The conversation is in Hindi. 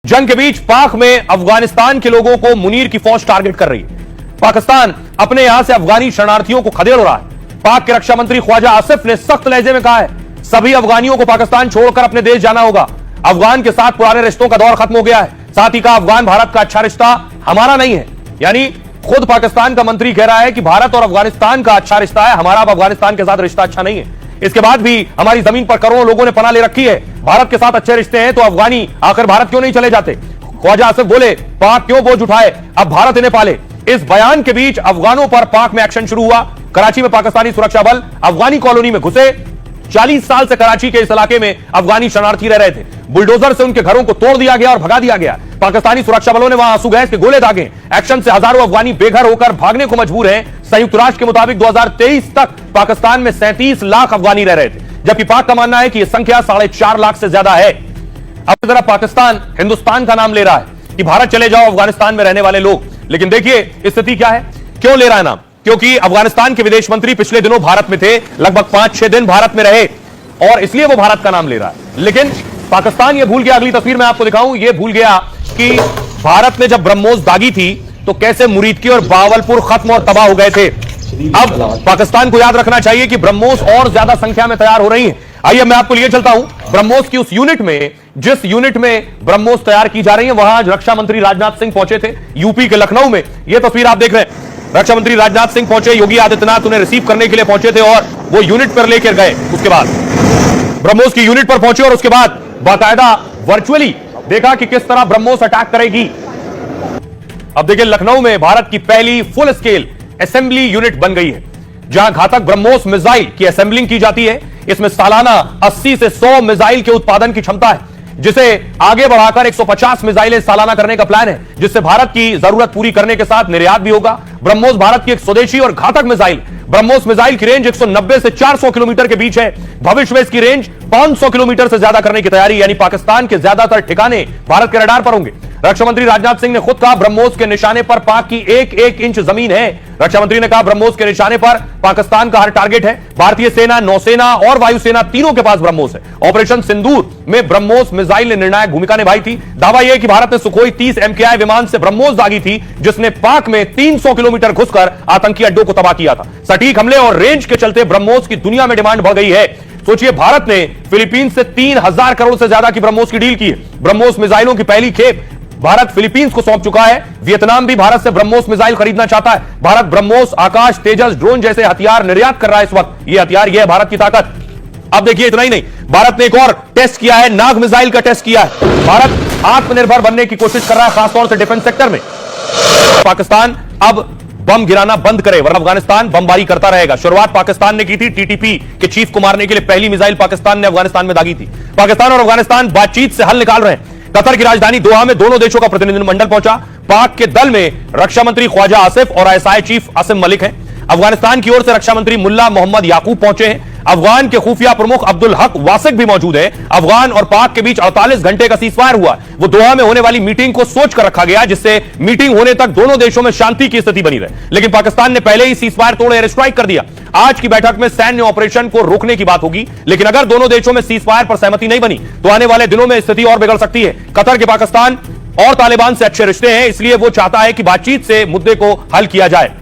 जंग के बीच पाक में अफगानिस्तान के लोगों को मुनीर की फौज टारगेट कर रही है। पाकिस्तान अपने यहां से अफगानी शरणार्थियों को खदेड़ रहा है। पाक के रक्षा मंत्री ख्वाजा आसिफ ने सख्त लहजे में कहा है सभी अफगानियों को पाकिस्तान छोड़कर अपने देश जाना होगा। अफगान के साथ पुराने रिश्तों का दौर खत्म हो गया है। साथ ही कहा अफगान भारत का अच्छा रिश्ता हमारा नहीं है। यानी खुद पाकिस्तान का मंत्री कह रहा है कि भारत और अफगानिस्तान का अच्छा रिश्ता है, हमारा अब अफगानिस्तान के साथ रिश्ता अच्छा नहीं है। इसके बाद भी हमारी जमीन पर करोड़ों लोगों ने पनाह ले रखी है। भारत के साथ अच्छे रिश्ते हैं तो अफगानी आखिर भारत क्यों नहीं चले जाते। ख्वाजा आसिफ बोले पाक क्यों बोझ उठाए, अब भारत इन्हें पाले। इस बयान के बीच अफगानों पर पाक में एक्शन शुरू हुआ। कराची में पाकिस्तानी सुरक्षा बल अफगानी कॉलोनी में घुसे। 40 साल से कराची के इस इलाके में अफगानी शरणार्थी रह रहे थे। बुलडोजर से उनके घरों को तोड़ दिया गया और भगा दिया गया। पाकिस्तानी सुरक्षा बलों ने वहां आंसू गैस के गोले दागे। एक्शन से हजारों अफगानी बेघर होकर भागने को मजबूर हैं। संयुक्त राष्ट्र के मुताबिक 2023 तक पाकिस्तान में 37 लाख अफगानी रह रहे थे, जबकि पाक का मानना है कि यह संख्या 4.5 लाख से ज्यादा है। अब की तरफ पाकिस्तान हिंदुस्तान का नाम ले रहा है कि भारत चले जाओ अफगानिस्तान में रहने वाले लोग। लेकिन देखिए स्थिति क्या है, क्यों ले रहा है नाम, क्योंकि अफगानिस्तान के विदेश मंत्री पिछले दिनों भारत में थे, लगभग 5-6 दिन भारत में रहे और इसलिए वो भारत का नाम ले रहा है। लेकिन पाकिस्तान ये भूल गया, अगली तस्वीर में आपको दिखाऊं, ये भूल गया कि भारत ने जब ब्रह्मोस दागी थी तो कैसे मुरीदकी और बावलपुर खत्म और तबाह हो गए थे। अब पाकिस्तान को याद रखना चाहिए कि ब्रह्मोस और ज्यादा संख्या में तैयार हो रही है। आइए मैं आपको लिए चलता हूं ब्रह्मोस की उस यूनिट में, जिस यूनिट में ब्रह्मोस तैयार की जा रही है। वहां रक्षा मंत्री राजनाथ सिंह पहुंचे थे यूपी के लखनऊ में। यह तस्वीर आप देख रहे हैं, रक्षा मंत्री राजनाथ सिंह पहुंचे, योगी आदित्यनाथ उन्हें रिसीव करने के लिए पहुंचे थे और वो यूनिट पर लेकर गए। उसके बाद ब्रह्मोस की यूनिट पर पहुंचे और उसके बाद बाकायदा वर्चुअली देखा कि किस तरह ब्रह्मोस अटैक करेगी। अब देखिए लखनऊ में भारत की पहली फुल स्केल असेंबली यूनिट बन गई है, जहां घातक ब्रह्मोस मिसाइल की असेंबलिंग की जाती है। इसमें सालाना 80 से 100 मिसाइल के उत्पादन की क्षमता है, जिसे आगे बढ़ाकर 150 मिसाइलें सालाना करने का प्लान है, जिससे भारत की जरूरत पूरी करने के साथ निर्यात भी होगा। ब्रह्मोस भारत की एक स्वदेशी और घातक मिसाइल। ब्रह्मोस मिसाइल की रेंज 190 से 400 किलोमीटर के बीच है। भविष्य में इसकी रेंज 500 किलोमीटर से ज्यादा करने की तैयारी, यानी पाकिस्तान के ज्यादातर ठिकाने भारत के रडार पर होंगे। रक्षा मंत्री राजनाथ सिंह ने खुद कहा ब्रह्मोस के निशाने पर पाक की एक इंच जमीन है। रक्षा मंत्री ने कहा ब्रह्मोस के निशाने पर पाकिस्तान का हर टारगेट है। भारतीय सेना, नौसेना और वायुसेना तीनों के पास ब्रह्मोस है। ऑपरेशन सिंदूर में ब्रह्मोस मिसाइल ने निर्णायक भूमिका निभाई थी। दावा यह कि भारत ने सुखोई 30 MKI विमान से ब्रह्मोस दागी थी, जिसने पाक में 300 किलोमीटर घुसकर आतंकी अड्डों को तबाह किया था। सटीक हमले और रेंज के चलते ब्रह्मोस की दुनिया में डिमांड बढ़ गई है। सोचिए भारत ने फिलीपींस से 3000 करोड़ से ज्यादा की ब्रह्मोस की डील की है। ब्रह्मोस मिसाइलों की पहली खेप भारत फिलीपींस को सौंप चुका है। वियतनाम भी भारत से ब्रह्मोस मिसाइल खरीदना चाहता है। भारत ब्रह्मोस, आकाश, तेजस, ड्रोन जैसे हथियार निर्यात कर रहा है इस वक्त। यह हथियार, यह है भारत की ताकत। अब देखिए इतना ही नहीं, भारत ने एक और टेस्ट किया है, नाग मिसाइल का टेस्ट किया है। भारत आत्मनिर्भर बनने की कोशिश कर रहा है, खासतौर से डिफेंस सेक्टर में। पाकिस्तान अब बम गिराना बंद करे वरना अफगानिस्तान बमबारी करता रहेगा। शुरुआत पाकिस्तान ने की थी। TTP के चीफ को मारने के लिए पहली मिसाइल पाकिस्तान ने अफगानिस्तान में दागी थी। पाकिस्तान और अफगानिस्तान बातचीत से हल निकाल रहे हैं। कतर की राजधानी दोहा में दोनों देशों का प्रतिनिधिमंडल पहुंचा। पाक के दल में रक्षा मंत्री ख्वाजा आसिफ और ISI चीफ आसिम मलिक हैं। अफगानिस्तान की ओर से रक्षा मंत्री मुल्ला मोहम्मद याकूब पहुंचे हैं। अफगान के खुफिया प्रमुख अब्दुल हक वासिक भी मौजूद है। अफगान और पाक के बीच 48 घंटे का सीजफायर हुआ। वो दोहा में होने वाली मीटिंग को सोच कर रखा गया, जिससे मीटिंग होने तक दोनों देशों में शांति की स्थिति बनी रहे। लेकिन पाकिस्तान ने पहले ही सीजफायर तोड़ एयर स्ट्राइक कर दिया। आज की बैठक में सैन्य ऑपरेशन को रोकने की बात होगी, लेकिन अगर दोनों देशों में सीजफायर पर सहमति नहीं बनी तो आने वाले दिनों में स्थिति और बिगड़ सकती है। कतर के पाकिस्तान और तालिबान से अच्छे रिश्ते हैं, इसलिए वो चाहता है कि बातचीत से मुद्दे को हल किया जाए।